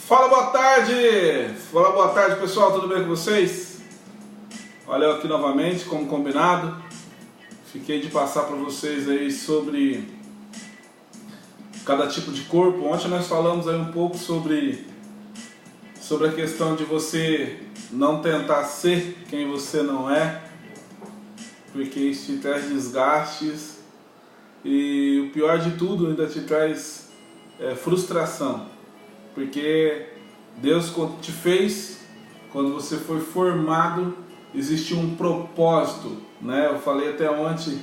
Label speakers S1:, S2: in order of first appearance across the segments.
S1: Fala, boa tarde pessoal, tudo bem com vocês? Olha eu aqui novamente, como combinado. Fiquei de passar para vocês aí sobre cada tipo de corpo. Ontem nós falamos aí um pouco sobre a questão de você não tentar ser quem você não é, porque isso te traz desgastes e o pior de tudo, ainda te traz frustração. Porque Deus, quando te fez, quando você foi formado, existiu um propósito, né? Eu falei até ontem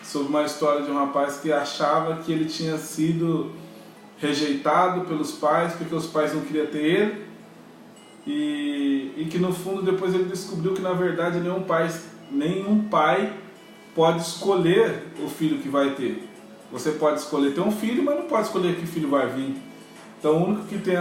S1: sobre uma história de um rapaz que achava que ele tinha sido rejeitado pelos pais, porque os pais não queriam ter ele, e que no fundo depois ele descobriu que na verdade nenhum pai pode escolher o filho que vai ter. Você pode escolher ter um filho, mas não pode escolher que filho vai vir. Então o único que tem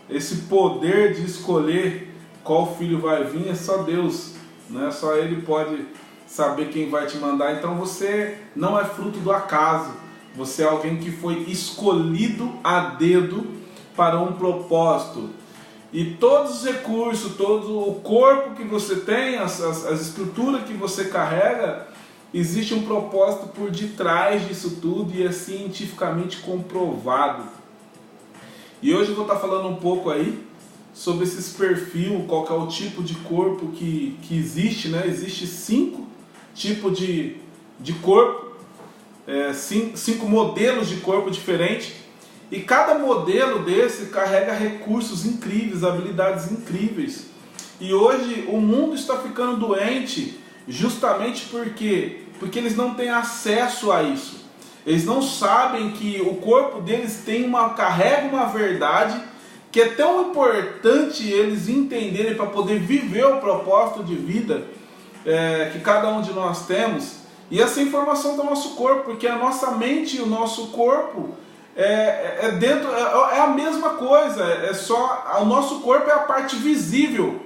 S1: esse poder de escolher qual filho vai vir é só Deus, né? Só Ele pode saber quem vai te mandar. Então você não é fruto do acaso, você é alguém que foi escolhido a dedo para um propósito. E todos os recursos, todo o corpo que você tem, as estruturas que você carrega, existe um propósito por detrás disso tudo e é cientificamente comprovado. E hoje eu vou estar falando um pouco aí sobre esses perfis, qual que é o tipo de corpo que existe, né? Existe 5 tipos de corpo, 5 modelos de corpo diferentes, e cada modelo desse carrega recursos incríveis, habilidades incríveis. E hoje o mundo está ficando doente justamente porque eles não têm acesso a isso. Eles não sabem que o corpo deles carrega uma verdade que é tão importante eles entenderem para poder viver o propósito de vida que cada um de nós temos. E essa informação do nosso corpo, porque a nossa mente e o nosso corpo é a mesma coisa. O nosso corpo é a parte visível,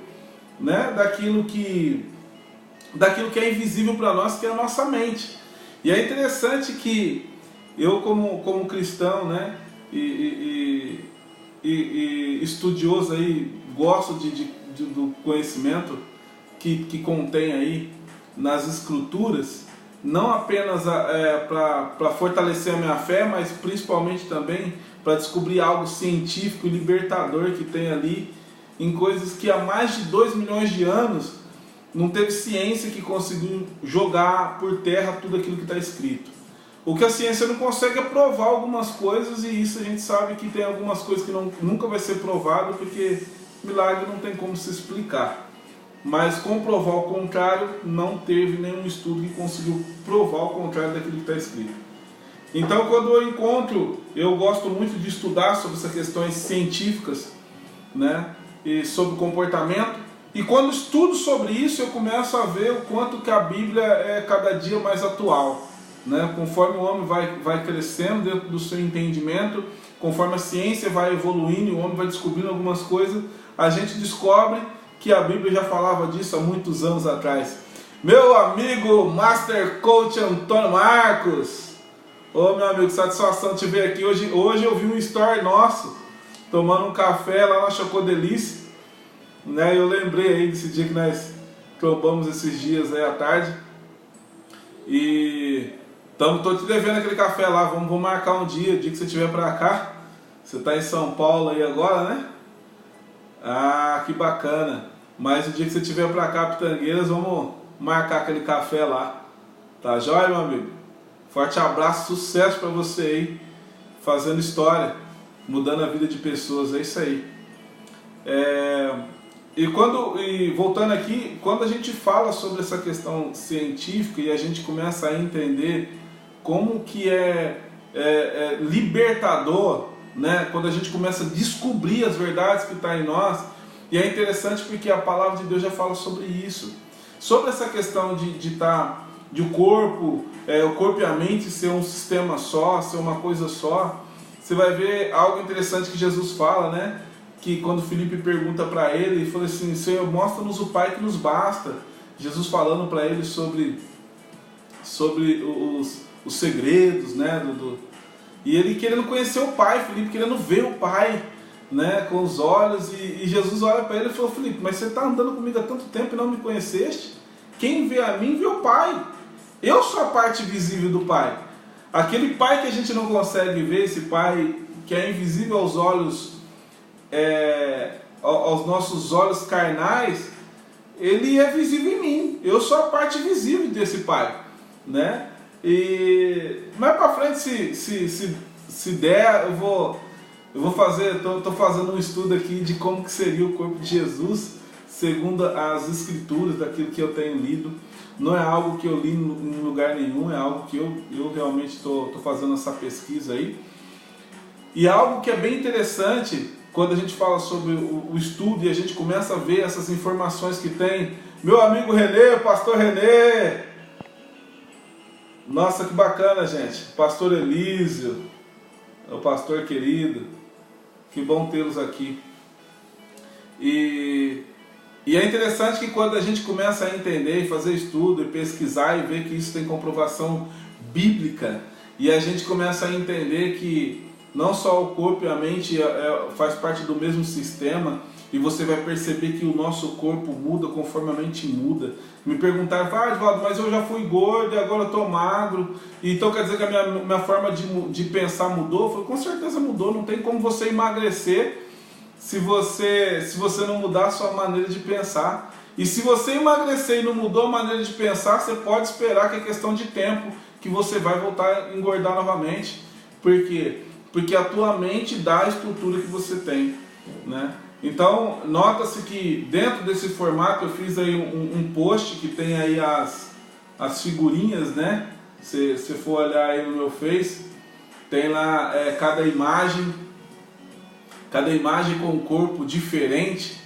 S1: né, daquilo que é invisível para nós, que é a nossa mente. E é interessante que eu, como cristão, né, e estudioso aí, gosto do conhecimento que contém aí nas escrituras, não apenas para fortalecer a minha fé, mas principalmente também para descobrir algo científico e libertador que tem ali em coisas que há mais de 2 milhões de anos não teve ciência que conseguiu jogar por terra tudo aquilo que está escrito. O que a ciência não consegue é provar algumas coisas, e isso a gente sabe que tem algumas coisas que nunca vai ser provado, porque milagre não tem como se explicar. Mas comprovar o contrário, não teve nenhum estudo que conseguiu provar o contrário daquilo que está escrito. Então quando eu gosto muito de estudar sobre essas questões científicas, né, e sobre comportamento. E quando estudo sobre isso, eu começo a ver o quanto que a Bíblia é cada dia mais atual, né? Conforme o homem vai crescendo dentro do seu entendimento, conforme a ciência vai evoluindo e o homem vai descobrindo algumas coisas, a gente descobre que a Bíblia já falava disso há muitos anos atrás. Meu amigo Master Coach Antônio Marcos, ô meu amigo, satisfação te ver aqui. Hoje eu vi um story nosso, tomando um café lá na Chocodelícia, né? Eu lembrei aí desse dia que nós trombamos esses dias aí à tarde. E tô te devendo aquele café lá. Vamos marcar um dia, o dia que você estiver pra cá. Você tá em São Paulo aí agora, né? Ah, que bacana. Mas o dia que você estiver pra cá, Pitangueiras, vamos marcar aquele café lá. Tá jóia, meu amigo? Forte abraço, sucesso pra você aí, fazendo história, mudando a vida de pessoas. É isso aí. E voltando aqui, quando a gente fala sobre essa questão científica e a gente começa a entender como que é libertador, né? Quando a gente começa a descobrir as verdades que estão em nós, e é interessante porque a palavra de Deus já fala sobre isso, sobre essa questão de o corpo e a mente ser um sistema só, ser uma coisa só. Você vai ver algo interessante que Jesus fala, né? Que quando Filipe pergunta para ele falou assim: Senhor, mostra-nos o Pai que nos basta. Jesus falando para ele sobre os segredos, né? E ele querendo conhecer o Pai, Filipe querendo ver o Pai. né, com os olhos, e Jesus olha para ele e falou: Filipe, mas você está andando comigo há tanto tempo e não me conheceste? Quem vê a mim, vê o Pai. Eu sou a parte visível do Pai. Aquele Pai que a gente não consegue ver, esse Pai que é invisível aos olhos, aos nossos olhos carnais, ele é visível em mim. Eu sou a parte visível desse Pai, né? E mais para frente, se der, eu vou fazer, estou fazendo um estudo aqui de como que seria o corpo de Jesus, segundo as escrituras, daquilo que eu tenho lido. Não é algo que eu li em lugar nenhum, é algo que eu realmente estou fazendo essa pesquisa aí. E algo que é bem interessante, quando a gente fala sobre o estudo e a gente começa a ver essas informações que tem. Meu amigo Renê, pastor Renê! Nossa, que bacana, gente. Pastor Elísio, o pastor querido. Que bom tê-los aqui. E é interessante que quando a gente começa a entender e fazer estudo e pesquisar e ver que isso tem comprovação bíblica, e a gente começa a entender que não só o corpo e a mente faz parte do mesmo sistema, e você vai perceber que o nosso corpo muda conforme a mente muda. Me perguntaram: Edvaldo, mas eu já fui gordo e agora eu estou magro, então quer dizer que a minha forma de pensar mudou? Eu falei: com certeza mudou, não tem como você emagrecer se você não mudar a sua maneira de pensar. E se você emagrecer e não mudou a maneira de pensar, você pode esperar que é questão de tempo que você vai voltar a engordar novamente. Por quê? Porque a tua mente dá a estrutura que você tem, né? Então, nota-se que dentro desse formato eu fiz aí um post que tem aí as figurinhas, né? Se for olhar aí no meu Face, tem lá cada imagem com um corpo diferente,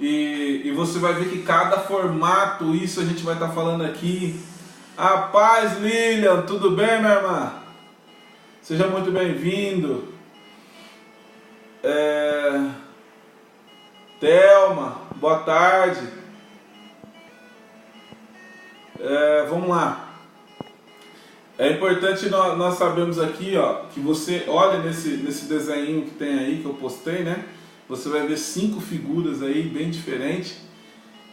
S1: e você vai ver que cada formato, isso a gente vai estar falando aqui. A paz, Lilian, tudo bem, minha irmã? Seja muito bem-vindo. Thelma, boa tarde. Vamos lá. É importante nós sabemos aqui, ó, que você olha nesse desenho que tem aí, que eu postei, né? Você vai ver 5 figuras aí bem diferentes.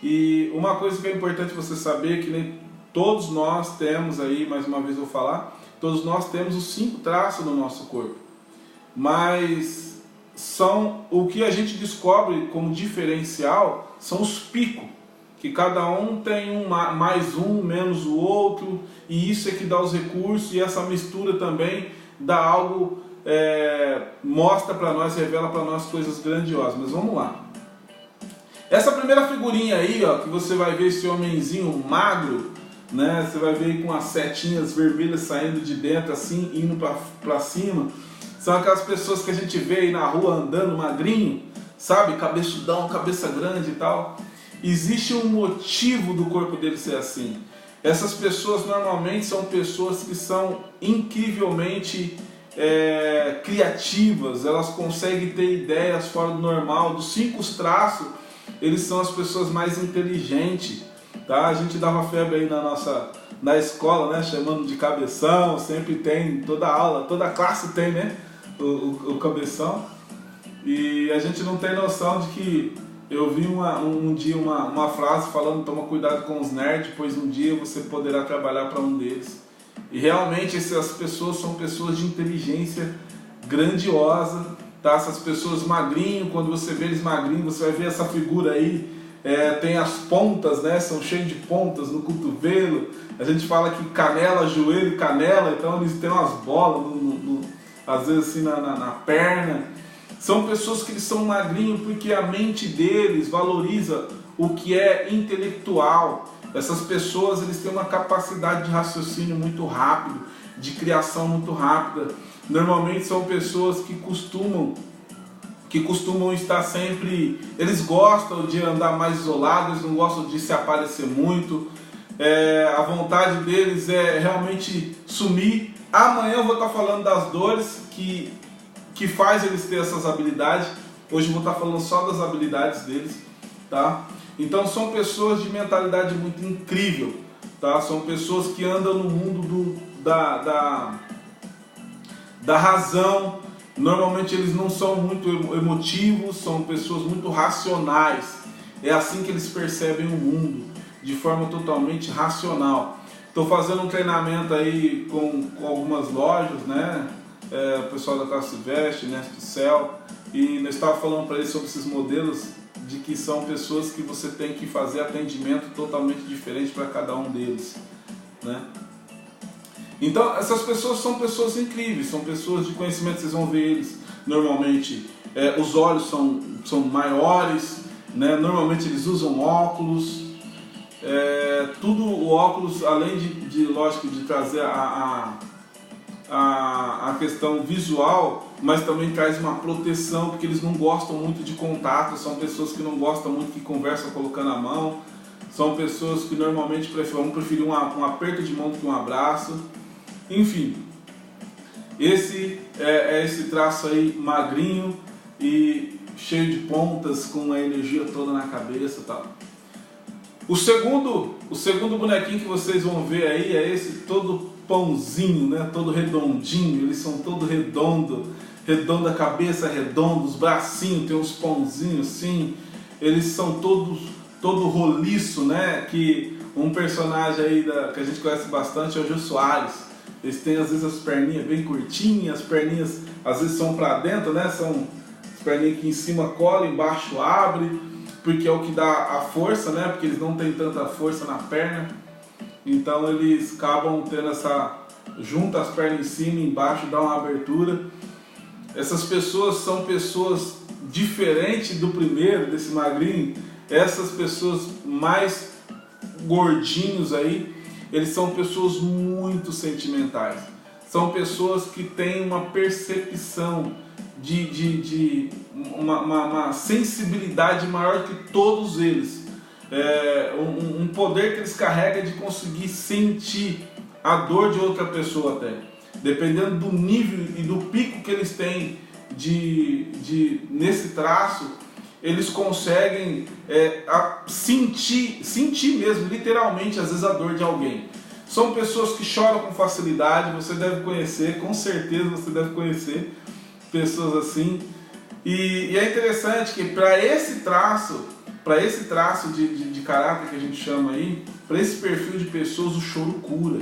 S1: E uma coisa que é importante você saber, que nem todos nós temos aí, mais uma vez eu vou falar, todos nós temos os 5 traços no nosso corpo. Mas são o que a gente descobre como diferencial, são os picos, que cada um tem mais um, menos o outro, e isso é que dá os recursos, e essa mistura também dá algo, mostra para nós, revela para nós coisas grandiosas. Mas vamos lá. Essa primeira figurinha aí, ó, que você vai ver esse homenzinho magro, né? Você vai ver com as setinhas vermelhas saindo de dentro assim, indo para cima. São aquelas pessoas que a gente vê aí na rua andando magrinho, sabe? Cabeçudão, cabeça grande e tal. Existe um motivo do corpo dele ser assim. Essas pessoas normalmente são pessoas que são incrivelmente criativas. Elas conseguem ter ideias fora do normal. Dos 5 traços, eles são as pessoas mais inteligentes, tá? A gente dava febre aí na escola, né? Chamando de cabeção. Sempre tem, toda aula, toda classe tem, né? O cabeção. E a gente não tem noção de que eu vi um dia uma frase falando: toma cuidado com os nerds, pois um dia você poderá trabalhar para um deles. E realmente essas pessoas são pessoas de inteligência grandiosa, tá? Essas pessoas magrinhos, quando você vê eles magrinhos, você vai ver essa figura aí, tem as pontas, né? São cheios de pontas no cotovelo. A gente fala que canela, joelho e canela, então eles têm umas bolas às vezes assim na perna. São pessoas que eles são magrinhos porque a mente deles valoriza o que é intelectual. Essas pessoas, eles têm uma capacidade de raciocínio muito rápido, de criação muito rápida. Normalmente são pessoas que costumam estar sempre... Eles gostam de andar mais isolados, eles não gostam de se aparecer muito. A vontade deles é realmente sumir. Amanhã eu vou estar falando das dores que faz eles ter essas habilidades. Hoje eu vou estar falando só das habilidades deles, tá? Então são pessoas de mentalidade muito incrível, tá? São pessoas que andam no mundo da razão, Normalmente eles não são muito emotivos, são pessoas muito racionais. É assim que eles percebem o mundo, de forma totalmente racional. Estou fazendo um treinamento aí com algumas lojas, né? O pessoal da Casa Silvestre, Nest Cell, e nós estávamos falando para eles sobre esses modelos, de que são pessoas que você tem que fazer atendimento totalmente diferente para cada um deles, né? Então essas pessoas são pessoas incríveis, são pessoas de conhecimento. Vocês vão ver eles normalmente, os olhos são maiores, né? Normalmente eles usam óculos, tudo o óculos, além de lógico, de trazer a questão visual, mas também traz uma proteção, porque eles não gostam muito de contato, são pessoas que não gostam muito que conversam colocando a mão, são pessoas que normalmente vão preferir um aperto de mão do que um abraço. Enfim, esse é esse traço aí magrinho e cheio de pontas, com a energia toda na cabeça e tal. O segundo bonequinho que vocês vão ver aí é esse todo pãozinho, né? Todo redondinho. Eles são todo redondo a cabeça, redondo, os bracinhos tem uns pãozinhos assim. Eles são todo roliço, né? Que um personagem aí que a gente conhece bastante é o Jô Soares. Eles têm às vezes as perninhas bem curtinhas, as perninhas às vezes são para dentro, né? São as perninhas que em cima colam, embaixo abre, porque é o que dá a força, né? Porque eles não têm tanta força na perna, então eles acabam tendo junta as pernas em cima e embaixo, dá uma abertura. Essas pessoas são pessoas diferentes do primeiro, desse magrinho. Essas pessoas mais gordinhos aí, eles são pessoas muito sentimentais, são pessoas que têm uma percepção de uma sensibilidade maior que todos eles, um poder que eles carregam de conseguir sentir a dor de outra pessoa, até dependendo do nível e do pico que eles têm nesse traço. Eles conseguem sentir mesmo, literalmente, às vezes a dor de alguém. São pessoas que choram com facilidade, você deve conhecer, com certeza você deve conhecer pessoas assim. E é interessante que para esse traço de caráter que a gente chama aí, para esse perfil de pessoas, o choro cura,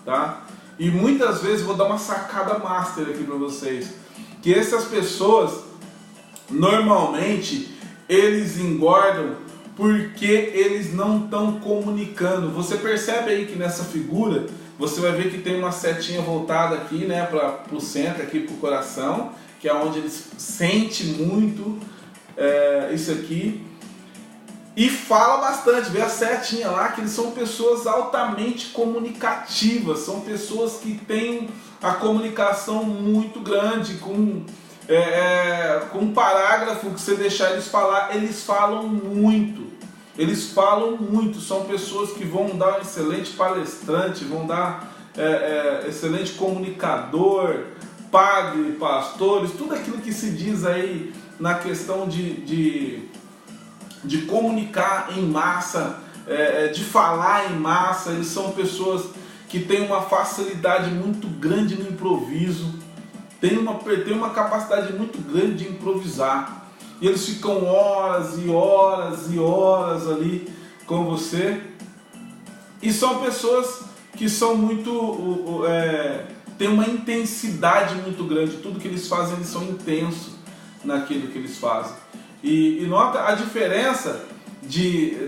S1: tá? E muitas vezes, vou dar uma sacada master aqui para vocês, que essas pessoas, normalmente, eles engordam porque eles não estão comunicando. Você percebe aí que nessa figura, você vai ver que tem uma setinha voltada aqui, né, para o centro, aqui para o coração, que é onde eles sentem muito isso aqui. E fala bastante, vê a setinha lá, que eles são pessoas altamente comunicativas, são pessoas que têm a comunicação muito grande, com um parágrafo que você deixar eles falar, eles falam muito, são pessoas que vão dar um excelente palestrante, vão dar excelente comunicador, padre, pastores, tudo aquilo que se diz aí na questão de comunicar em massa, de falar em massa. Eles são pessoas que têm uma facilidade muito grande no improviso, tem uma capacidade muito grande de improvisar, e eles ficam horas e horas e horas ali com você. E são pessoas que são muito tem uma intensidade muito grande, tudo que eles fazem, eles são intensos naquilo que eles fazem. E nota a diferença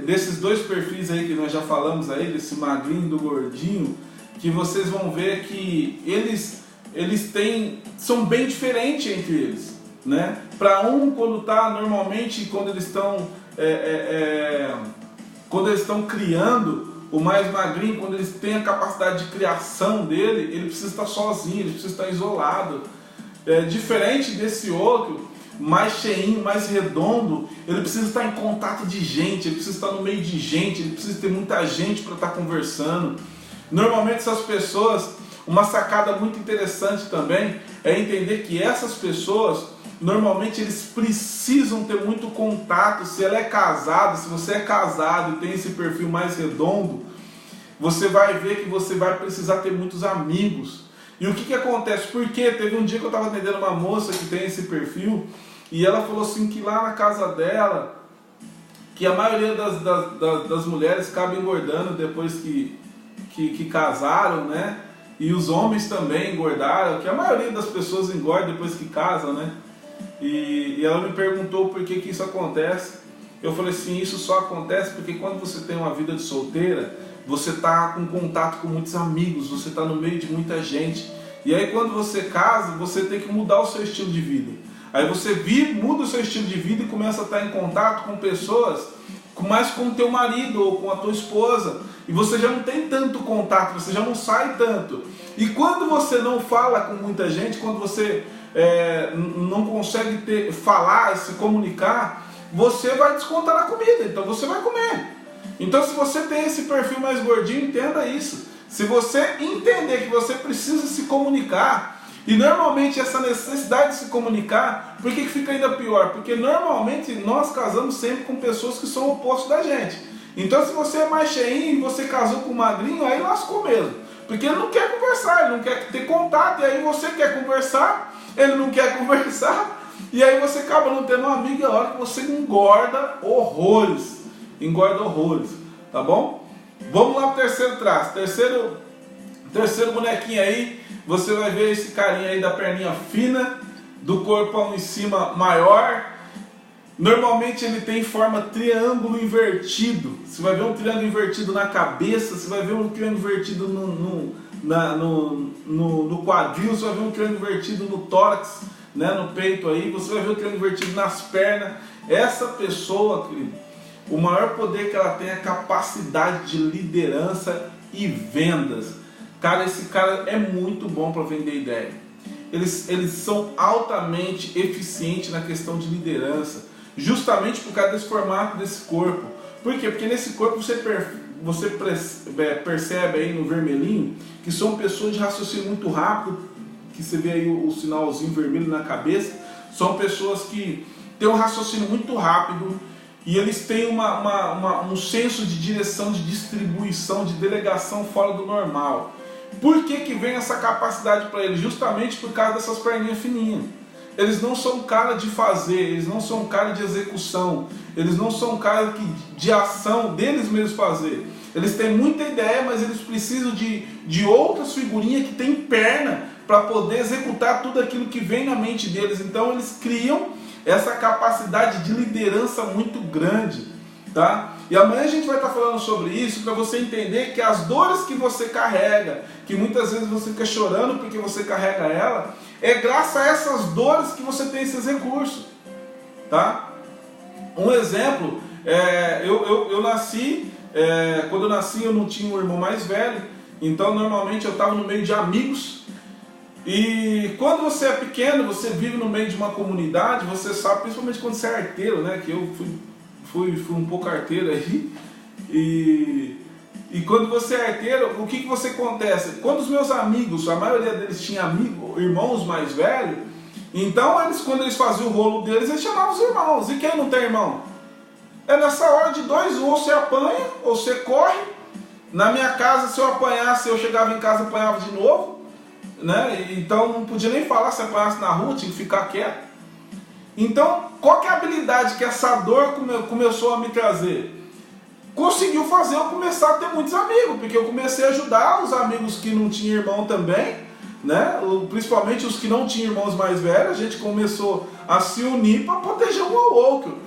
S1: desses dois perfis aí que nós já falamos aí, desse magrinho e do gordinho, que vocês vão ver que eles são bem diferentes entre eles, né? Para quando tá normalmente, quando eles estão criando, o mais magrinho, quando eles têm a capacidade de criação dele, ele precisa estar sozinho, ele precisa estar isolado. Diferente desse outro, mais cheinho, mais redondo, ele precisa estar em contato de gente, ele precisa estar no meio de gente, ele precisa ter muita gente para estar conversando. Normalmente essas pessoas, uma sacada muito interessante também é entender que essas pessoas, normalmente eles precisam ter muito contato. Se ela é casada, se você é casado e tem esse perfil mais redondo, você vai ver que você vai precisar ter muitos amigos. E o que acontece? Porque teve um dia que eu estava atendendo uma moça que tem esse perfil, e ela falou assim que lá na casa dela, que a maioria das mulheres acaba engordando depois que casaram, né? E os homens também engordaram, que a maioria das pessoas engorda depois que casam, né? E ela me perguntou por que isso acontece. Eu falei assim, isso só acontece porque quando você tem uma vida de solteira, você está com contato com muitos amigos, você está no meio de muita gente. E aí quando você casa, você tem que mudar o seu estilo de vida. Aí você muda o seu estilo de vida e começa a estar em contato com pessoas, mais com o teu marido ou com a tua esposa. E você já não tem tanto contato, você já não sai tanto. E quando você não fala com muita gente, quando você não consegue falar, se comunicar, você vai descontar na comida, então você vai comer. Então se você tem esse perfil mais gordinho, entenda isso. Se você entender que você precisa se comunicar, e normalmente essa necessidade de se comunicar, por que fica ainda pior? Porque normalmente nós casamos sempre com pessoas que são opostos da gente. Então se você é mais cheinho e você casou com um magrinho, aí lascou mesmo. Porque ele não quer conversar, ele não quer ter contato, e aí você quer conversar, ele não quer conversar, e aí você acaba não tendo um amigo, e a hora que você engorda horrores. Engorda horrores, tá bom? Vamos lá pro terceiro traço. Terceiro bonequinho aí, você vai ver esse carinha aí da perninha fina, do corpão em cima maior. Normalmente ele tem forma triângulo invertido. Você vai ver um triângulo invertido na cabeça, você vai ver um triângulo invertido no quadril, você vai ver um triângulo invertido no tórax, né, no peito aí, você vai ver um triângulo invertido nas pernas. Essa pessoa, querido, o maior poder que ela tem é a capacidade de liderança e vendas. Cara, esse cara é muito bom para vender ideia. Eles são altamente eficientes na questão de liderança, justamente por causa desse formato desse corpo. Por quê? Porque nesse corpo você percebe aí no vermelhinho que são pessoas de raciocínio muito rápido, que você vê aí o sinalzinho vermelho na cabeça. São pessoas que têm um raciocínio muito rápido, e eles têm um senso de direção, de distribuição, de delegação fora do normal. Por que vem essa capacidade para eles? Justamente por causa dessas perninhas fininhas. Eles não são cara de fazer, eles não são cara de execução, eles não são cara de ação deles mesmos fazer. Eles têm muita ideia, mas eles precisam de outras figurinhas que têm perna para poder executar tudo aquilo que vem na mente deles. Então eles criam essa capacidade de liderança muito grande, tá? E amanhã a gente vai estar falando sobre isso, para você entender que as dores que você carrega, que muitas vezes você fica chorando porque você carrega ela, é graças a essas dores que você tem esses recursos, tá? Um exemplo, eu nasci, quando eu nasci eu não tinha um irmão mais velho, então normalmente eu estava no meio de amigos. E quando você é pequeno, você vive no meio de uma comunidade, você sabe, principalmente quando você é arteiro, né? Que eu fui um pouco arteiro aí. E quando você é arteiro, o que você acontece? Quando os meus amigos, a maioria deles tinha irmãos mais velhos, então quando eles faziam o rolo deles, eles chamavam os irmãos. E quem não tem irmão? É nessa hora de dois, ou você apanha, ou você corre. Na minha casa, se eu apanhasse, eu chegava em casa e apanhava de novo, né? Então não podia nem falar se apanhasse na rua, tinha que ficar quieto. Então, qual que é a habilidade que essa dor começou a me trazer? Conseguiu fazer eu começar a ter muitos amigos, porque eu comecei a ajudar os amigos que não tinham irmão também, né? Principalmente os que não tinham irmãos mais velhos. A gente começou a se unir para proteger um ao outro.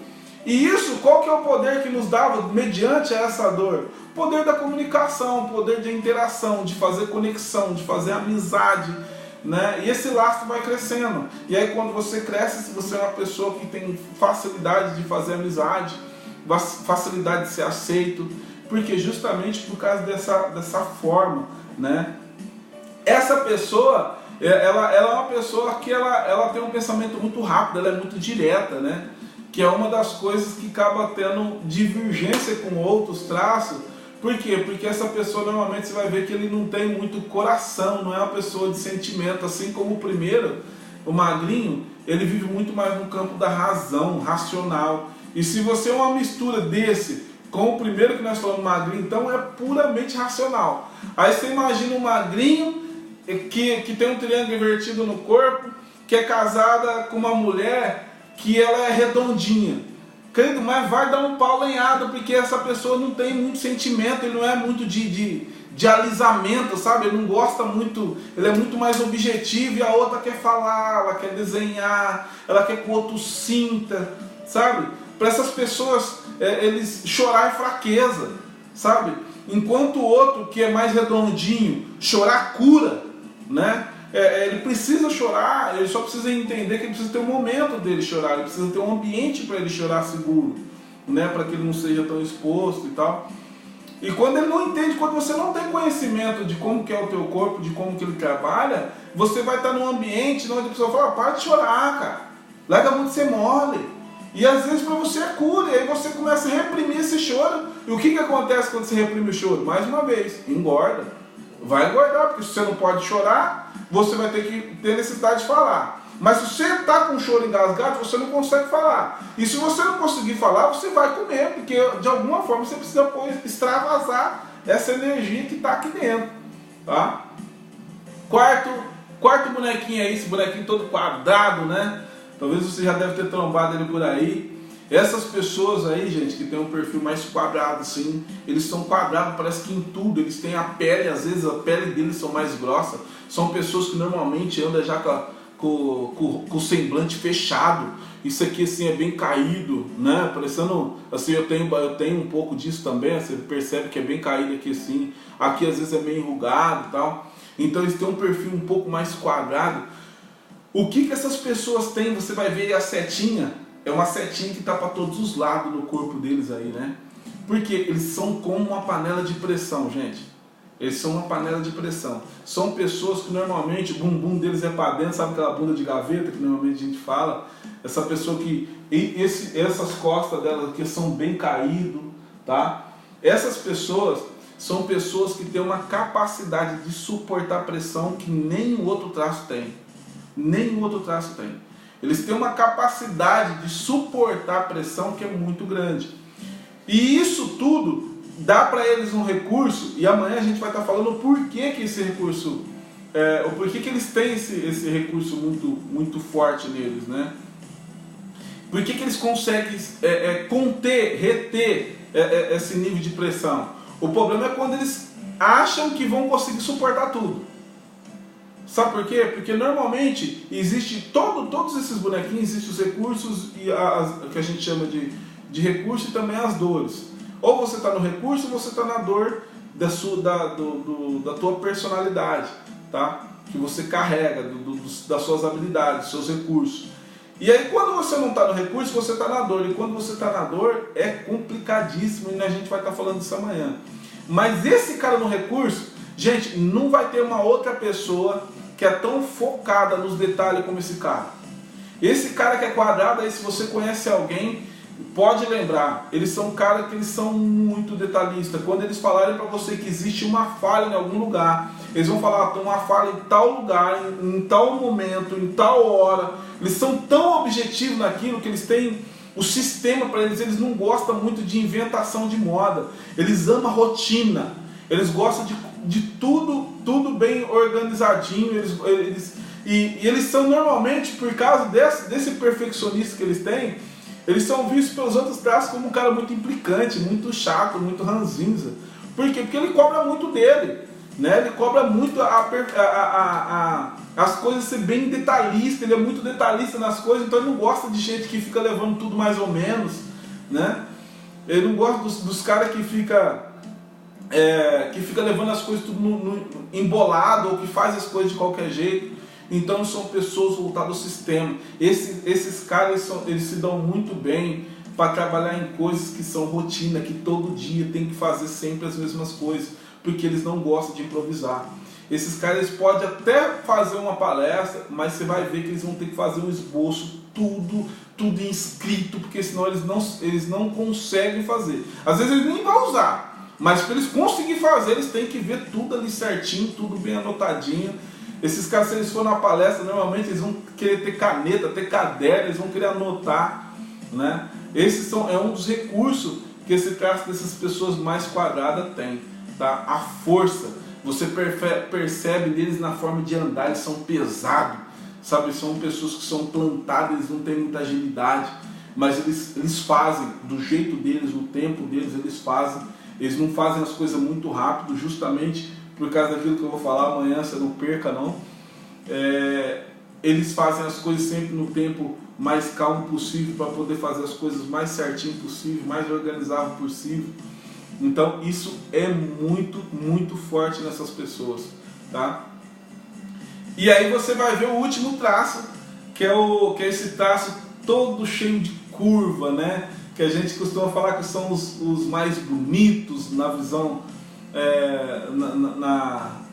S1: E isso, qual que é o poder que nos dava mediante essa dor? O poder da comunicação, o poder de interação, de fazer conexão, de fazer amizade, né? E esse laço vai crescendo. E aí quando você cresce, se você é uma pessoa que tem facilidade de fazer amizade, facilidade de ser aceito, porque justamente por causa dessa forma, né? Essa pessoa, ela é uma pessoa que ela tem um pensamento muito rápido, ela é muito direta, né? Que é uma das coisas que acaba tendo divergência com outros traços. Por quê? Porque essa pessoa normalmente você vai ver que ele não tem muito coração, não é uma pessoa de sentimento, assim como o primeiro, o magrinho, ele vive muito mais no campo da razão, racional. E se você é uma mistura desse com o primeiro que nós falamos, magrinho, então é puramente racional. Aí você imagina um magrinho que tem um triângulo invertido no corpo, que é casada com uma mulher que ela é redondinha. Querido, mas vai dar um pau lenhado, porque essa pessoa não tem muito sentimento, ele não é muito de alisamento, sabe? Ele não gosta muito, ele é muito mais objetivo, e a outra quer falar, ela quer desenhar, ela quer que o outro sinta, sabe? Para essas pessoas, eles chorar é fraqueza, sabe? Enquanto o outro, que é mais redondinho, chorar cura, né? Ele precisa chorar, ele só precisa entender que ele precisa ter um momento dele chorar, ele precisa ter um ambiente para ele chorar seguro, né? Para que ele não seja tão exposto e tal. E quando ele não entende, quando você não tem conhecimento de como que é o teu corpo, de como que ele trabalha, você vai estar num ambiente onde a pessoa fala, para de chorar, cara, larga muito ser mole. E às vezes para você é cura, e aí você começa a reprimir esse choro. E o que acontece quando você reprime o choro? Mais uma vez, engorda. Vai engordar, porque se você não pode chorar, você vai ter que ter necessidade de falar. Mas se você está com o choro engasgado, você não consegue falar. E se você não conseguir falar, você vai comer, porque de alguma forma você precisa extravasar essa energia que está aqui dentro. Tá? Quarto bonequinho aí, esse bonequinho todo quadrado, né? Talvez você já deve ter trombado ele por aí. Essas pessoas aí, gente, que tem um perfil mais quadrado assim, eles são quadrados, parece que em tudo, eles têm a pele, às vezes a pele deles são mais grossa, são pessoas que normalmente andam já com o semblante fechado, isso aqui assim é bem caído, né, parecendo, assim, eu tenho um pouco disso também, você percebe que é bem caído aqui assim, aqui às vezes é meio enrugado e tal, então eles têm um perfil um pouco mais quadrado. O que essas pessoas têm, você vai ver a setinha, é uma setinha que está para todos os lados do corpo deles aí, né? Porque eles são como uma panela de pressão, gente. Eles são uma panela de pressão. São pessoas que normalmente o bumbum deles é para dentro, sabe aquela bunda de gaveta que normalmente a gente fala? Essa pessoa que... essas costas delas aqui são bem caídas, tá? Essas pessoas são pessoas que têm uma capacidade de suportar pressão que nenhum outro traço tem. Nenhum outro traço tem. Eles têm uma capacidade de suportar pressão que é muito grande. E isso tudo dá para eles um recurso, e amanhã a gente vai estar falando o porquê que esse recurso, o porquê que eles têm esse recurso muito forte neles, né? Por que eles conseguem conter, reter esse nível de pressão? O problema é quando eles acham que vão conseguir suportar tudo. Sabe por quê? Porque normalmente existe todos esses bonequinhos, existem os recursos e que a gente chama de recurso e também as dores. Ou você está no recurso ou você está na dor da tua personalidade, tá? Que você carrega, das suas habilidades, dos seus recursos. E aí quando você não está no recurso, você está na dor. E quando você está na dor, é complicadíssimo e a gente vai estar falando disso amanhã. Mas esse cara no recurso, gente, não vai ter uma outra pessoa que é tão focada nos detalhes como esse cara. Esse cara que é quadrado, aí se você conhece alguém, pode lembrar, eles são caras que eles são muito detalhistas. Quando eles falarem para você que existe uma falha em algum lugar, eles vão falar, tem uma falha em tal lugar, em tal momento, em tal hora. Eles são tão objetivos naquilo que eles têm o sistema para eles. Eles não gostam muito de inventação de moda. Eles amam a rotina. Eles gostam de tudo bem organizadinho. Eles são normalmente, por causa desse perfeccionista que eles têm, eles são vistos pelos outros traços como um cara muito implicante, muito chato, muito ranzinza. Por quê? Porque ele cobra muito dele, né? Ele cobra muito as coisas ser bem detalhista, ele é muito detalhista nas coisas, então ele não gosta de gente que fica levando tudo mais ou menos, né? Ele não gosta dos caras que fica levando as coisas tudo embolado, ou que faz as coisas de qualquer jeito. Então são pessoas voltadas ao sistema. Esses caras eles se dão muito bem para trabalhar em coisas que são rotina, que todo dia tem que fazer sempre as mesmas coisas, porque eles não gostam de improvisar. Esses caras podem até fazer uma palestra, mas você vai ver que eles vão ter que fazer um esboço, tudo inscrito, porque senão eles não conseguem fazer. Às vezes eles nem vão usar, mas para eles conseguirem fazer, eles têm que ver tudo ali certinho, tudo bem anotadinho. Esses caras, se eles forem na palestra, normalmente eles vão querer ter caneta, ter caderno, eles vão querer anotar, né? Esse é um dos recursos que esse traço dessas pessoas mais quadradas tem, tá? A força. Você percebe neles na forma de andar, eles são pesados, sabe? São pessoas que são plantadas, eles não têm muita agilidade, mas eles fazem do jeito deles, no tempo deles, eles fazem. Eles não fazem as coisas muito rápido, justamente por causa daquilo que eu vou falar amanhã, você não perca não. Eles fazem as coisas sempre no tempo mais calmo possível, para poder fazer as coisas mais certinho possível, mais organizado possível. Então isso é muito, muito forte nessas pessoas, tá? E aí você vai ver o último traço, que é esse traço todo cheio de curva, né? Que a gente costuma falar que são os mais bonitos na visão,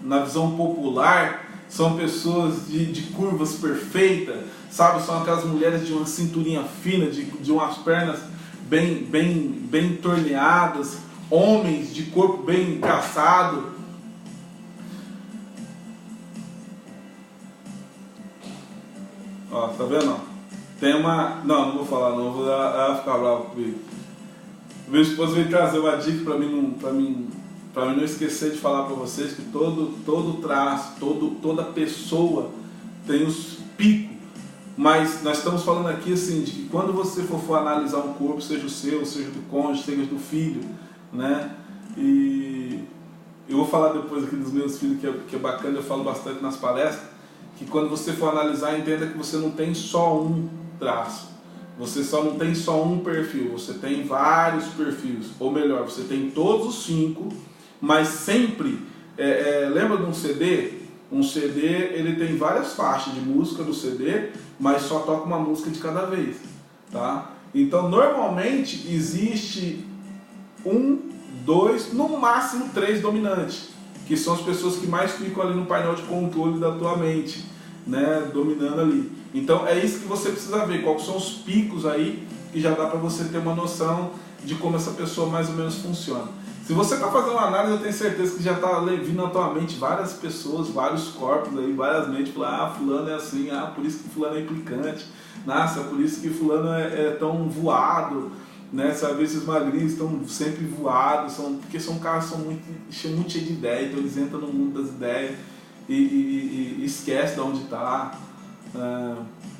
S1: na visão popular. São pessoas de curvas perfeitas, sabe? São aquelas mulheres de uma cinturinha fina, de umas pernas bem torneadas, homens de corpo bem encaçado. Ó, tá vendo? Tem uma... Não vou falar não, vou ficar bravo comigo. Meu esposo veio trazer uma dica para mim não esquecer de falar para vocês que todo traço, toda pessoa tem os picos, mas nós estamos falando aqui assim, de que quando você for analisar um corpo, seja o seu, seja do cônjuge, seja do filho, né? E eu vou falar depois aqui dos meus filhos, que é bacana, eu falo bastante nas palestras, que quando você for analisar, entenda que você não tem só um traço, você só não tem só um perfil, você tem vários perfis, ou melhor, você tem todos os 5, mas sempre, lembra de um CD? Um CD, ele tem várias faixas de música do CD, mas só toca uma música de cada vez, tá? Então, normalmente, existe 1, 2, no máximo 3 dominantes, que são as pessoas que mais ficam ali no painel de controle da tua mente, né? Dominando ali. Então, é isso que você precisa ver, quais são os picos aí, que já dá para você ter uma noção de como essa pessoa mais ou menos funciona. Se você está fazendo uma análise, eu tenho certeza que já está vindo na tua mente várias pessoas, vários corpos aí, várias mentes, falando, fulano é assim, por isso que fulano é implicante, nossa, por isso que fulano é tão voado, né? Sabe, esses magrinhos estão sempre voados, porque são caras que são muito cheios de ideia, então eles entram no mundo das ideias e esquecem de onde está.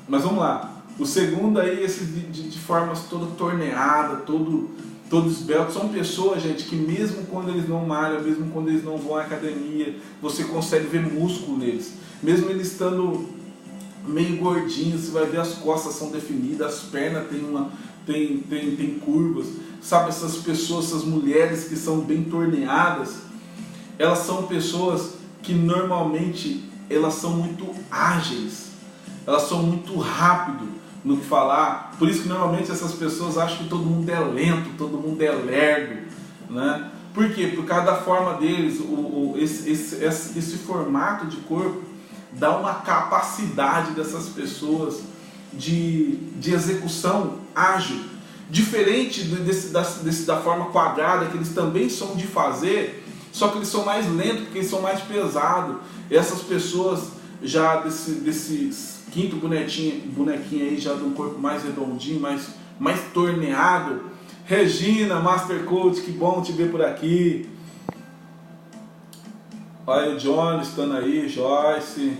S1: Mas vamos lá, o segundo aí, esse de formas toda torneada, todo esbelto, são pessoas, gente, que mesmo quando eles não malham, mesmo quando eles não vão à academia, você consegue ver músculo neles. Mesmo eles estando meio gordinhos, você vai ver as costas são definidas, as pernas tem curvas. Sabe, essas pessoas, essas mulheres que são bem torneadas, elas são pessoas que normalmente elas são muito ágeis, elas são muito rápidas no que falar. Por isso que normalmente essas pessoas acham que todo mundo é lento, todo mundo é lerdo, né? Por quê? Por causa da forma deles, esse formato de corpo dá uma capacidade dessas pessoas de execução ágil, diferente da forma quadrada, que eles também são de fazer, só que eles são mais lentos, porque eles são mais pesados. Essas pessoas já desses quinto bonequinho aí, já de um corpo mais redondinho, mais torneado. Regina, Master Coach, que bom te ver por aqui. Olha o Johnny estando aí, Joyce,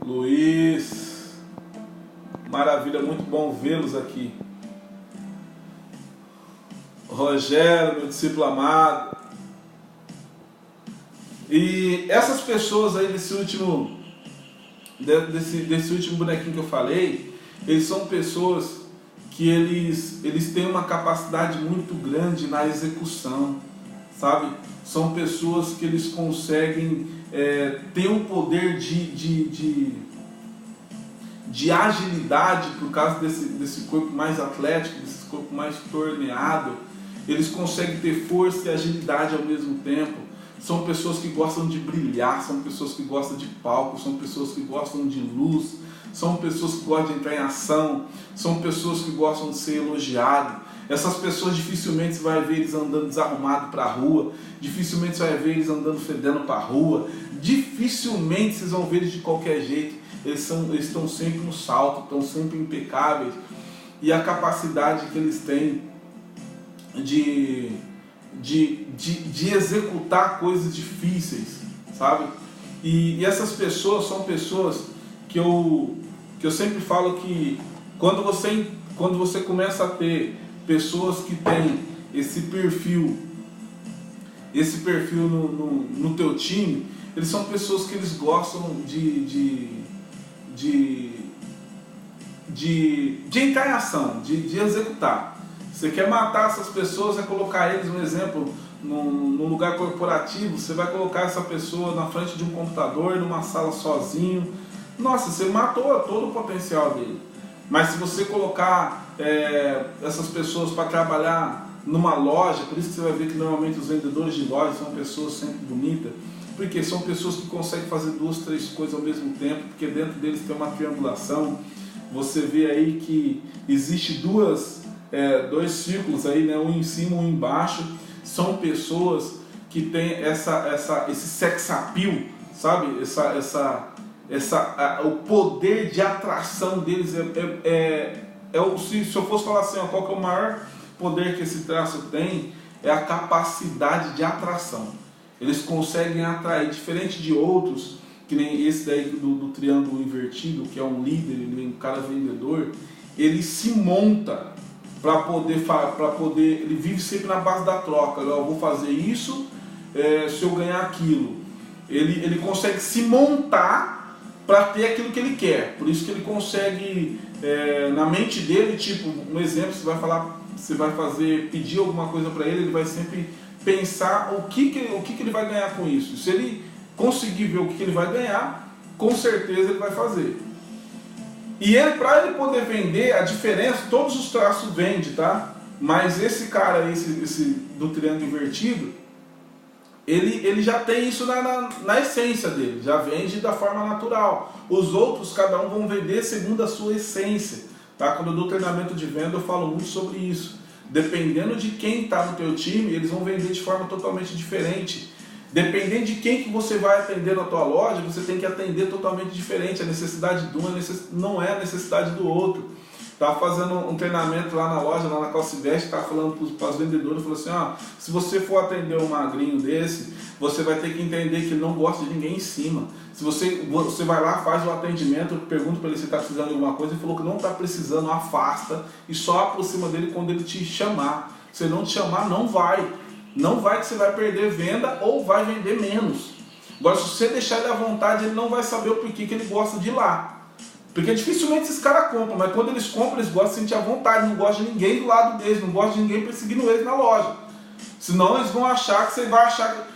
S1: Luiz. Maravilha, muito bom vê-los aqui. Rogério, meu discípulo amado. E essas pessoas aí desse último bonequinho que eu falei, eles são pessoas que eles têm uma capacidade muito grande na execução, sabe? São pessoas que eles conseguem ter um poder de agilidade por causa desse corpo mais atlético, desse corpo mais torneado. Eles conseguem ter força e agilidade ao mesmo tempo. São pessoas que gostam de brilhar, são pessoas que gostam de palco, são pessoas que gostam de luz, são pessoas que gostam de entrar em ação, são pessoas que gostam de ser elogiadas. Essas pessoas dificilmente você vai ver eles andando desarrumados para a rua, dificilmente você vai ver eles andando fedendo para a rua, dificilmente vocês vão ver eles de qualquer jeito. Eles estão sempre no salto, estão sempre impecáveis, e a capacidade que eles têm de de executar coisas difíceis, sabe? E essas pessoas são pessoas que eu sempre falo que quando você começa a ter pessoas que têm esse perfil no teu time, eles são pessoas que eles gostam de entrar em ação, de executar. Você quer matar essas pessoas, é colocar eles, um exemplo, num lugar corporativo, você vai colocar essa pessoa na frente de um computador, numa sala sozinho. Nossa, você matou todo o potencial dele. Mas se você colocar essas pessoas para trabalhar numa loja, por isso que você vai ver que normalmente os vendedores de loja são pessoas sempre bonitas, porque são pessoas que conseguem fazer 2, 3 coisas ao mesmo tempo, porque dentro deles tem uma triangulação. Você vê aí que existe dois círculos aí, né? Um em cima, um embaixo. São pessoas que têm esse sex appeal, sabe? O poder de atração deles se eu fosse falar assim, qual que é o maior poder que esse traço tem, é a capacidade de atração. Eles conseguem atrair, diferente de outros, que nem esse daí do triângulo invertido, que é um líder, um cara vendedor, ele se monta para poder, ele vive sempre na base da troca. Eu vou fazer isso se eu ganhar aquilo. Ele consegue se montar para ter aquilo que ele quer. Por isso que ele consegue, na mente dele, tipo, um exemplo, você vai pedir alguma coisa para ele vai sempre pensar o que ele vai ganhar com isso. Se ele conseguir ver o que ele vai ganhar, com certeza ele vai fazer. E para ele poder vender, a diferença, todos os traços vendem, tá? Mas esse cara, esse do triângulo invertido, ele já tem isso na essência dele, já vende da forma natural. Os outros, cada um vão vender segundo a sua essência, tá? Quando eu dou treinamento de venda, eu falo muito sobre isso. Dependendo de quem está no teu time, eles vão vender de forma totalmente diferente. Dependendo de quem que você vai atender na tua loja, você tem que atender totalmente diferente. A necessidade de um não é a necessidade do outro. Estava fazendo um treinamento lá na loja, lá na Calciveste, estava falando para os vendedores, falou assim, se você for atender um magrinho desse, você vai ter que entender que ele não gosta de ninguém em cima. Se você vai lá, faz o atendimento, pergunta para ele se está precisando de alguma coisa, ele falou que não está precisando, afasta e só aproxima dele quando ele te chamar. Se ele não te chamar, não vai. Não vai, que você vai perder venda ou vai vender menos. Agora, se você deixar ele à vontade, ele não vai saber o porquê que ele gosta de ir lá. Porque dificilmente esses caras compram, mas quando eles compram, eles gostam de sentir à vontade, não gostam de ninguém do lado deles, não gostam de ninguém perseguindo eles na loja. Senão eles vão achar que você vai achar...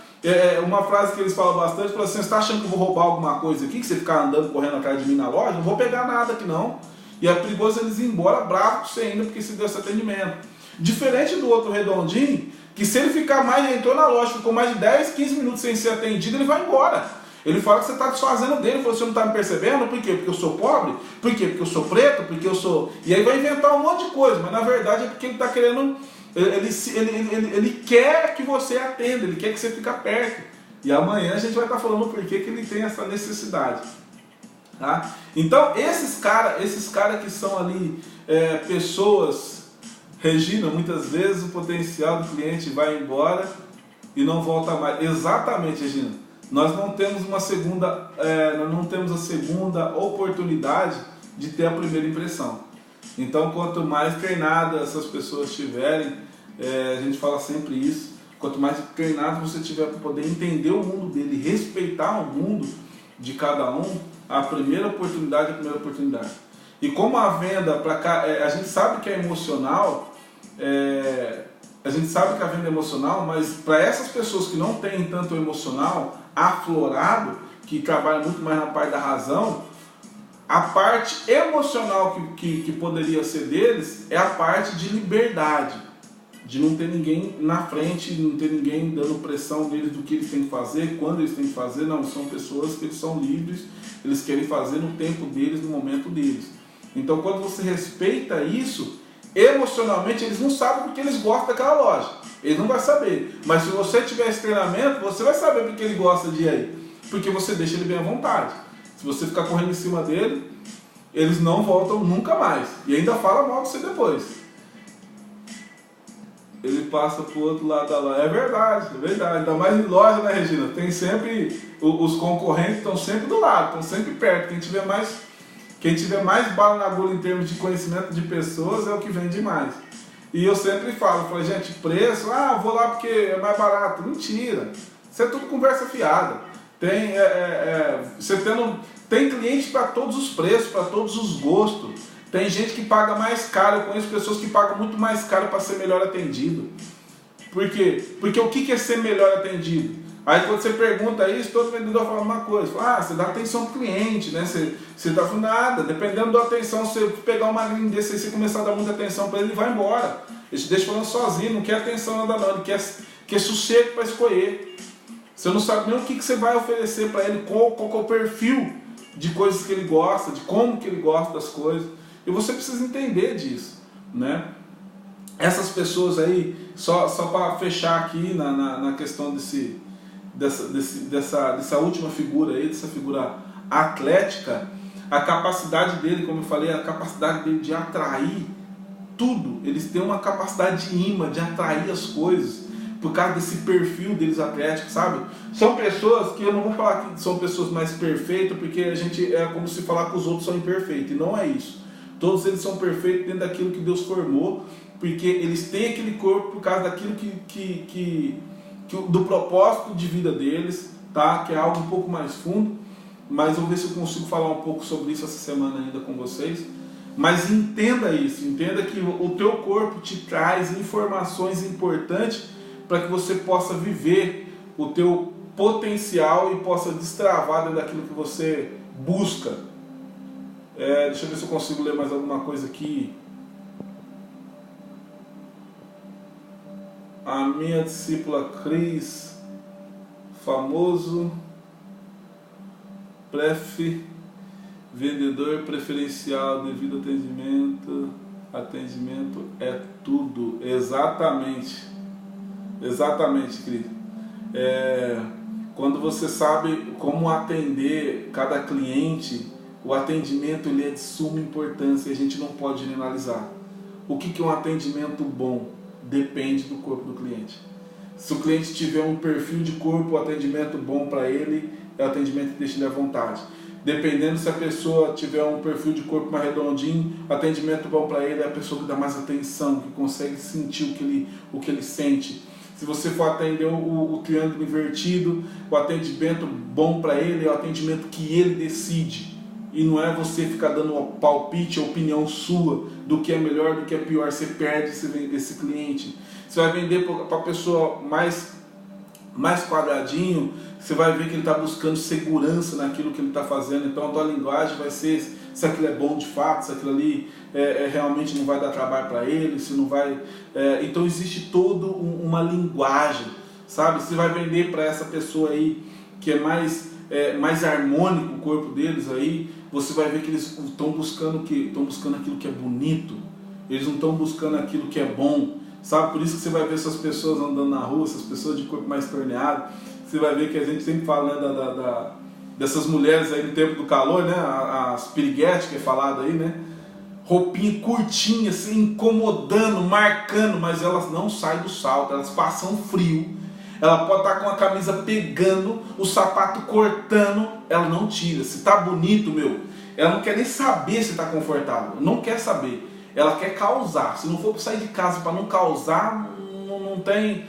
S1: uma frase que eles falam bastante, fala assim, você está achando que eu vou roubar alguma coisa aqui, que você ficar andando, correndo atrás de mim na loja? Não vou pegar nada aqui não. E é perigoso eles ir embora bravo com você ainda, porque você deu esse atendimento. Diferente do outro redondinho, que se ele ficar ele entrou na loja, ficou mais de 10, 15 minutos sem ser atendido, ele vai embora. Ele fala que você está desfazendo dele, ele falou, você não está me percebendo? Por quê? Porque eu sou pobre? Por quê? Porque eu sou preto? Porque eu sou... E aí vai inventar um monte de coisa, mas na verdade é porque ele está querendo... Ele quer que você atenda, ele quer que você fique perto. E amanhã a gente vai estar falando por que ele tem essa necessidade. Tá? Então, esses caras que são ali pessoas... Regina, muitas vezes o potencial do cliente vai embora e não volta mais. Exatamente, Regina. Nós não temos nós não temos a segunda oportunidade de ter a primeira impressão. Então, quanto mais treinadas essas pessoas tiverem, a gente fala sempre isso, quanto mais treinado você tiver para poder entender o mundo dele, respeitar o mundo de cada um, a primeira oportunidade é a primeira oportunidade. E como a venda para cá, a gente sabe que é emocional, mas para essas pessoas que não têm tanto emocional aflorado, que trabalham muito mais na parte da razão, a parte emocional que poderia ser deles é a parte de liberdade, de não ter ninguém na frente, não ter ninguém dando pressão neles do que eles têm que fazer, quando eles têm que fazer. Não, são pessoas que eles são livres, eles querem fazer no tempo deles, no momento deles. Então, quando você respeita isso, emocionalmente eles não sabem porque eles gostam daquela loja. Eles não vão saber. Mas se você tiver esse treinamento, você vai saber porque ele gosta de ir aí. Porque você deixa ele bem à vontade. Se você ficar correndo em cima dele, eles não voltam nunca mais. E ainda fala mal de você depois. ele passa pro outro lado da loja. É verdade, é verdade. Ainda mais em loja, né, Regina? Tem sempre, os concorrentes estão sempre do lado, estão sempre perto. Quem tiver mais bala na agulha em termos de conhecimento de pessoas é o que vende mais. E eu sempre falo, gente, preço, vou lá porque é mais barato. Mentira. Isso é tudo conversa fiada. Tem cliente para todos os preços, para todos os gostos. Tem gente que paga mais caro. Eu conheço pessoas que pagam muito mais caro para ser melhor atendido. Por quê? Porque o que é ser melhor atendido? Aí quando você pergunta isso, todo vendedor fala uma coisa. Fala, você dá atenção ao cliente, né? Você dá nada. Dependendo da atenção, se você pegar uma linha desse e você começar a dar muita atenção para ele vai embora. Ele te deixa falando sozinho, não quer atenção nada não. Ele quer sossego para escolher. Você não sabe nem o que você vai oferecer para ele, qual é o perfil de coisas que ele gosta, de como que ele gosta das coisas. E você precisa entender disso, né? Essas pessoas aí, só para fechar aqui na questão dessa última figura aí, dessa figura atlética, a capacidade dele, como eu falei, a capacidade dele de atrair tudo. Eles têm uma capacidade de imã, de atrair as coisas, por causa desse perfil deles atléticos, sabe? São pessoas que eu não vou falar que são pessoas mais perfeitas, porque a gente é como se falar que os outros são imperfeitos, e não é isso. Todos eles são perfeitos dentro daquilo que Deus formou, porque eles têm aquele corpo por causa daquilo do propósito de vida deles, tá? Que é algo um pouco mais fundo, mas eu vou ver se eu consigo falar um pouco sobre isso essa semana ainda com vocês. Mas entenda isso, entenda que o teu corpo te traz informações importantes para que você possa viver o teu potencial e possa destravar dentro daquilo que você busca. Deixa eu ver se eu consigo ler mais alguma coisa aqui. A minha discípula Cris, famoso vendedor preferencial devido ao atendimento é tudo. Exatamente, Cris. Quando você sabe como atender cada cliente, o atendimento ele é de suma importância e a gente não pode generalizar. O que é um atendimento bom? Depende do corpo do cliente. Se o cliente tiver um perfil de corpo, o atendimento bom para ele é o atendimento que deixa ele à vontade. Dependendo se a pessoa tiver um perfil de corpo mais redondinho, o atendimento bom para ele é a pessoa que dá mais atenção, que consegue sentir o que ele sente. Se você for atender o triângulo invertido, o atendimento bom para ele é o atendimento que ele decide. E não é você ficar dando um palpite, a opinião sua do que é melhor, do que é pior. Você perde esse cliente. Você vai vender para a pessoa mais quadradinho, você vai ver que ele está buscando segurança naquilo que ele está fazendo. Então a tua linguagem vai ser se aquilo é bom de fato, se aquilo ali realmente não vai dar trabalho para ele, se não vai... então existe toda uma linguagem, sabe? Você vai vender para essa pessoa aí que é mais harmônico o corpo deles aí, você vai ver que eles estão buscando o quê? Estão buscando aquilo que é bonito, eles não estão buscando aquilo que é bom, sabe? Por isso que você vai ver essas pessoas andando na rua, essas pessoas de corpo mais torneado, você vai ver que a gente sempre fala, né, dessas mulheres aí no tempo do calor, né, as piriguetes que é falado aí, né, roupinha curtinha, assim, incomodando, marcando, mas elas não saem do salto, elas passam frio. Ela pode estar com a camisa pegando, o sapato cortando, ela não tira. Se tá bonito, ela não quer nem saber se tá confortável. Não quer saber. Ela quer causar. Se não for para sair de casa para não causar, não tem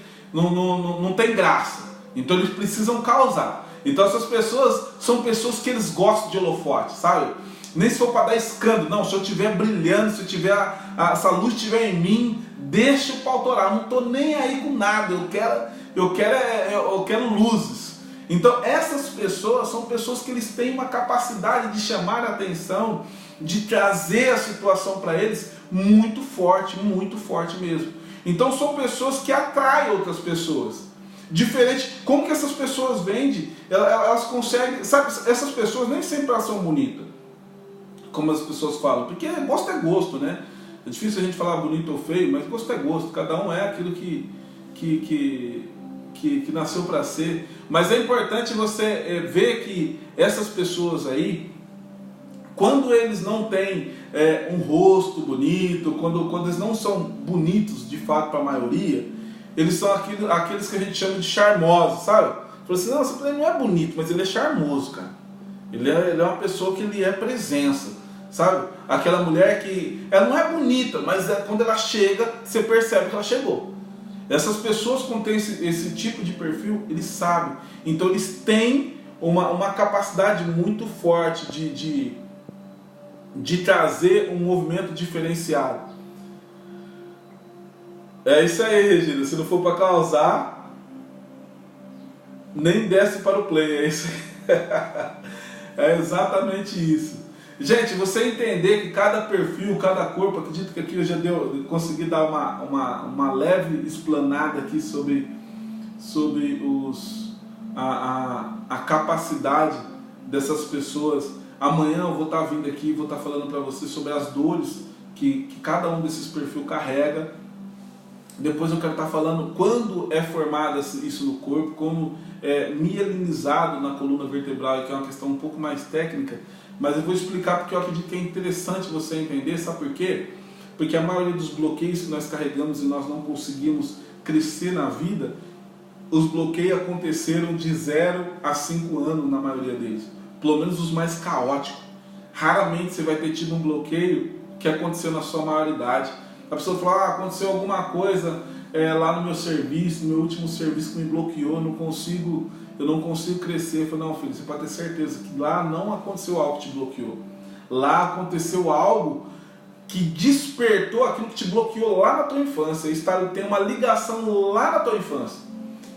S1: graça. Então eles precisam causar. Então essas pessoas são pessoas que eles gostam de holofote, sabe? Nem se for para dar escândalo. Não, se eu estiver brilhando, se eu tiver essa luz estiver em mim, deixa o pau torar. Não estou nem aí com nada. Eu quero luzes. Então essas pessoas são pessoas que eles têm uma capacidade de chamar a atenção, de trazer a situação para eles muito forte mesmo. Então são pessoas que atraem outras pessoas. Diferente, como que essas pessoas vendem? Elas conseguem, sabe, essas pessoas nem sempre elas são bonitas, como as pessoas falam, porque gosto é gosto, né? É difícil a gente falar bonito ou feio, mas gosto é gosto, cada um é aquilo que nasceu para ser. Mas é importante você ver que essas pessoas aí, quando eles não têm um rosto bonito, quando eles não são bonitos de fato para a maioria, eles são aqueles que a gente chama de charmosos, sabe? Fala assim, não, ele não é bonito, mas ele é charmoso, cara. Ele é uma pessoa que ele é presença, sabe? Aquela mulher que ela não é bonita, mas quando ela chega, você percebe que ela chegou. Essas pessoas que têm esse tipo de perfil, eles sabem. Então eles têm uma capacidade muito forte de trazer um movimento diferenciado. É isso aí, Regina. Se não for para causar, nem desce para o play. É isso aí. É exatamente isso. Gente, você entender que cada perfil, cada corpo, acredito que aqui eu já consegui dar uma leve explanada aqui sobre a capacidade dessas pessoas. Amanhã eu vou estar vindo aqui e vou estar falando para você sobre as dores que cada um desses perfis carrega. Depois eu quero estar falando quando é formado isso no corpo, como é mielinizado na coluna vertebral, que é uma questão um pouco mais técnica, mas eu vou explicar porque eu acredito que é interessante você entender. Sabe por quê? Porque a maioria dos bloqueios que nós carregamos e nós não conseguimos crescer na vida, os bloqueios aconteceram de 0 a 5 anos na maioria deles, pelo menos os mais caóticos. Raramente você vai ter tido um bloqueio que aconteceu na sua maioridade. A pessoa fala, aconteceu alguma coisa lá no meu serviço, no meu último serviço que me bloqueou, eu não consigo crescer. Eu falo, não, filho, você pode ter certeza que lá não aconteceu algo que te bloqueou. Lá aconteceu algo que despertou aquilo que te bloqueou lá na tua infância. Tem uma ligação lá na tua infância.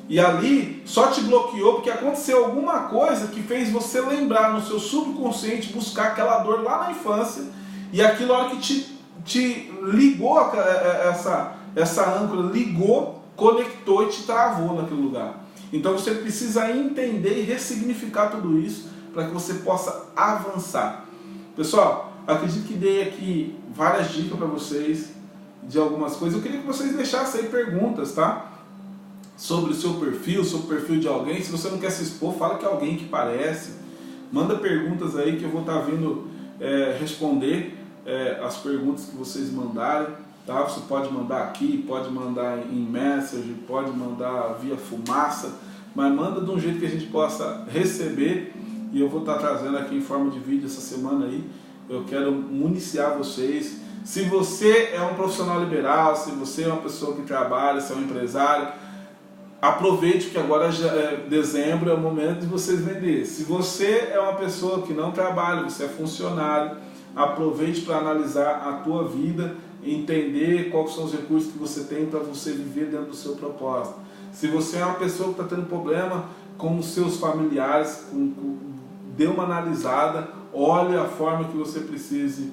S1: E ali só te bloqueou porque aconteceu alguma coisa que fez você lembrar no seu subconsciente, buscar aquela dor lá na infância. E aquilo, a hora que te ligou, essa âncora ligou, conectou e te travou naquele lugar. Então você precisa entender e ressignificar tudo isso para que você possa avançar. Pessoal, acredito que dei aqui várias dicas para vocês de algumas coisas. Eu queria que vocês deixassem aí perguntas, tá? Sobre o seu perfil, sobre o perfil de alguém. Se você não quer se expor, fala que é alguém que parece. Manda perguntas aí que eu vou estar vindo responder as perguntas que vocês mandarem, tá? Você pode mandar aqui, pode mandar em message, pode mandar via fumaça, mas manda de um jeito que a gente possa receber, e eu vou estar trazendo aqui em forma de vídeo essa semana aí. Eu quero municiar vocês. Se você é um profissional liberal, se você é uma pessoa que trabalha, se é um empresário, aproveite que agora dezembro é o momento de vocês vender. Se você é uma pessoa que não trabalha, você é funcionário, aproveite para analisar a tua vida, entender quais são os recursos que você tem para você viver dentro do seu propósito. Se você é uma pessoa que está tendo problema com os seus familiares, dê uma analisada, olhe a forma que você precise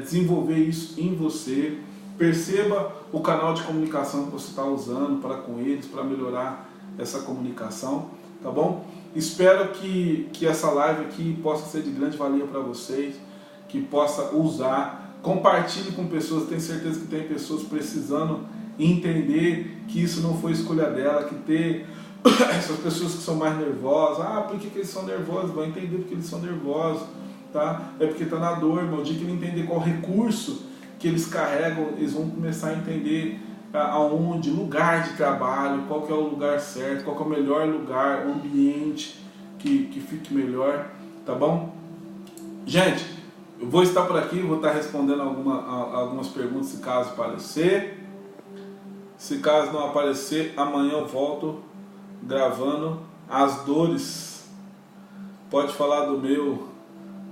S1: desenvolver isso em você. Perceba o canal de comunicação que você está usando para com eles, para melhorar essa comunicação, tá bom? Espero que essa live aqui possa ser de grande valia para vocês, que possa usar, compartilhe com pessoas. Tenho certeza que tem pessoas precisando entender que isso não foi escolha dela, que ter essas pessoas que são mais nervosas, por que eles são nervosos? Vão entender porque eles são nervosos, tá? É porque está na dor, irmão. O dia que ele entender qual recurso que eles carregam, eles vão começar a entender aonde, lugar de trabalho, qual que é o lugar certo, qual que é o melhor lugar, o ambiente que fique melhor, tá bom? Gente, eu vou estar por aqui, vou estar respondendo algumas perguntas se caso aparecer. Se caso não aparecer, amanhã eu volto gravando as dores. Pode falar do meu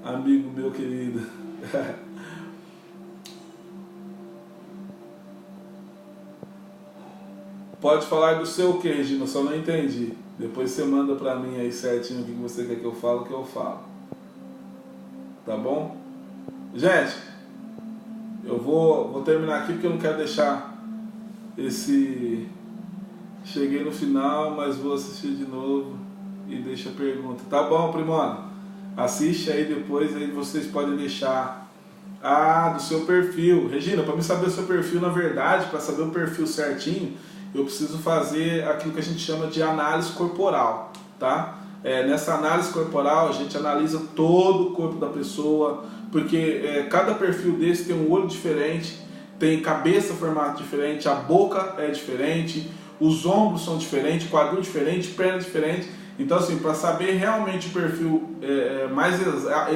S1: amigo, meu querido. Pode falar do seu o que, Regina? Eu só não entendi. Depois você manda pra mim aí certinho o que você quer que eu falo, que eu falo. Tá bom? Gente, eu vou terminar aqui porque eu não quero deixar esse... Cheguei no final, mas vou assistir de novo e deixa a pergunta. Tá bom, primona? Assiste aí depois, aí vocês podem deixar do seu perfil. Regina, para me saber o seu perfil, na verdade, para saber o perfil certinho, eu preciso fazer aquilo que a gente chama de análise corporal, tá? Nessa análise corporal a gente analisa todo o corpo da pessoa, Porque cada perfil desse tem um olho diferente, tem cabeça formato diferente, a boca é diferente, os ombros são diferentes, quadril diferente, perna diferente. Então assim, para saber realmente o perfil mais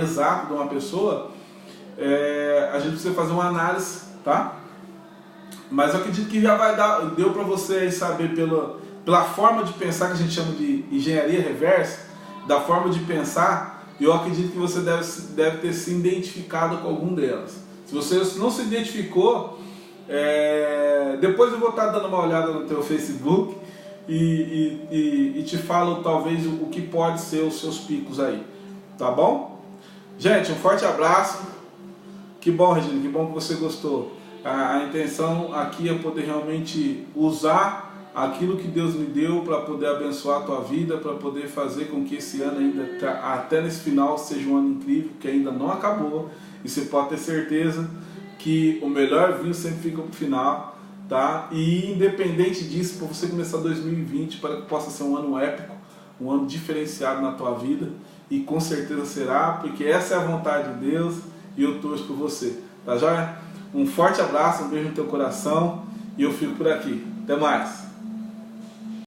S1: exato de uma pessoa, a gente precisa fazer uma análise, tá? Mas eu acredito que já deu para você saber pela forma de pensar, que a gente chama de engenharia reversa, da forma de pensar, eu acredito que você deve ter se identificado com algum delas. Se você não se identificou, depois eu vou estar dando uma olhada no teu Facebook e te falo talvez o que pode ser os seus picos aí, tá bom? Gente, um forte abraço. Que bom, Regina, que bom que você gostou. A intenção aqui é poder realmente usar aquilo que Deus me deu para poder abençoar a tua vida, para poder fazer com que esse ano ainda, até nesse final, seja um ano incrível, que ainda não acabou. E você pode ter certeza que o melhor vinho sempre fica pro final, tá? E independente disso, para você começar 2020, para que possa ser um ano épico, um ano diferenciado na tua vida, e com certeza será, porque essa é a vontade de Deus e eu torço por você, tá joia? Um forte abraço, um beijo no teu coração e eu fico por aqui. Até mais!